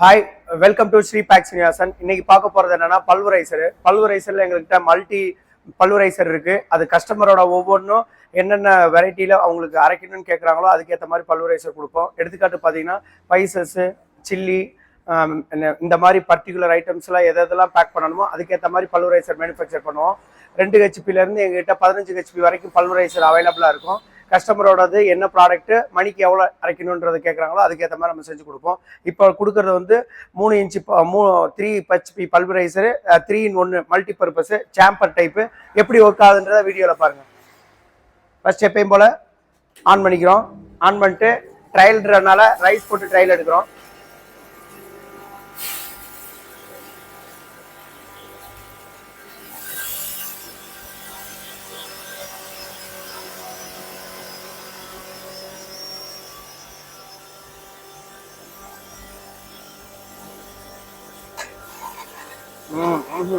Hi, welcome to Sri பேக்ஸ் நியாசன். இன்னைக்கு பார்க்க போறது என்னன்னா பல்வரைசர்ல எங்ககிட்ட மல்டி பல்வரைசர் இருக்கு. அது கஸ்டமரோட ஒவ்வொன்றும் என்னென்ன வெரைட்டியில அவங்களுக்கு அரைக்கணும்னு கேட்குறாங்களோ அதுக்கேற்ற மாதிரி பல்வரைசர் கொடுப்போம். எடுத்துக்காட்டு பார்த்தீங்கன்னா ஸ்பைசஸ், சில்லி, இந்த மாதிரி பர்டிகுலர் ஐட்டம்ஸ்லாம் எதெல்லாம் பேக் பண்ணணுமோ அதுக்கேற்ற மாதிரி பல்வரைசர் மேனுஃபேக்சர் பண்ணுவோம். 2 ஹெச்பிலேருந்து எங்ககிட்ட 15 ஹெச்பி வரைக்கும் பல்வரைசர் அவைலபிளாக இருக்கும். கஸ்டமரோடது என்ன ப்ராடக்ட் மணிக்கு எவ்வளோ அரைக்கணுன்றது கேட்குறாங்களோ அதுக்கேற்ற மாதிரி நம்ம செஞ்சு கொடுப்போம். இப்போ கொடுக்குறது வந்து 3 inch 3 HP pulverizer, 3-in-1 multi purpose chamber type. எப்படி ஒர்க் ஆகுதுன்றத வீடியோவில் பாருங்கள். ஃபர்ஸ்ட் எப்பயும் போல் ஆன் பண்ணிக்கிறோம். ஆன் பண்ணிட்டு ட்ரையல்ன்றனால ரைஸ் போட்டு ட்ரையல் எடுக்கிறோம்.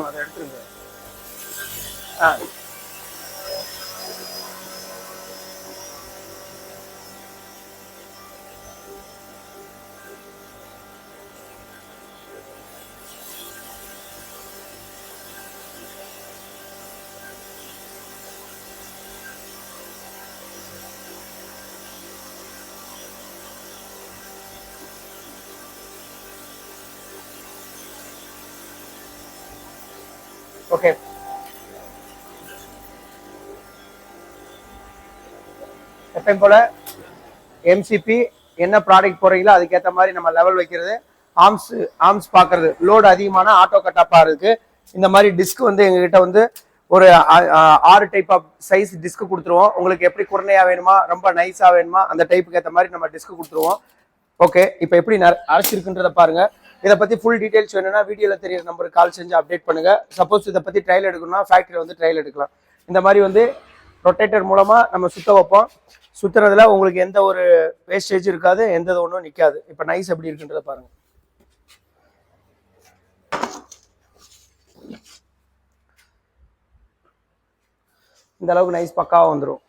அதை எடுத்துருங்க. ஓகே, எப்பயும் போல எம்சிபி என்ன ப்ராடக்ட் போறீங்களோ அதுக்கேற்ற மாதிரி நம்ம லெவல் வைக்கிறது. ஆர்ம்ஸ் பார்க்கறது, லோடு அதிகமான ஆட்டோ கட்டாப்பா இருக்கு. இந்த மாதிரி டிஸ்க் வந்து எங்ககிட்ட வந்து ஒரு 6 டைப் ஆஃப் சைஸ் டிஸ்க் கொடுத்துருவோம். உங்களுக்கு எப்படி குறையா வேணுமா, ரொம்ப நைஸா வேணுமா, அந்த டைப்புக்கு ஏற்ற மாதிரி நம்ம டிஸ்க் கொடுத்துருவோம். ஓகே, இப்போ எப்படி அரைச்சிருக்குன்றத பாருங்க. இதை பத்தி ஃபுல் டீடைல்ஸ் வேணும்னா வீடியோல தெரியுற நம்பருக்கு கால் செஞ்சு அப்டேட் பண்ணுங்க. சப்போஸ் இதை பத்தி ட்ரையல் எடுக்கணும்னா ஃபேக்டரியில் வந்து ட்ரையல் எடுக்கலாம். இந்த மாதிரி வந்து ரொட்டேட்டர் மூலமா நம்ம சுத்த வைப்போம். சுத்துறதுல உங்களுக்கு எந்த ஒரு வேஸ்டேஜ் இருக்காது, எந்த ஒன்றும் நிற்காது. இப்போ நைஸ் எப்படி இருக்குன்றத பாருங்க. இந்த அளவுக்கு நைஸ் பக்காவா வந்துடும்.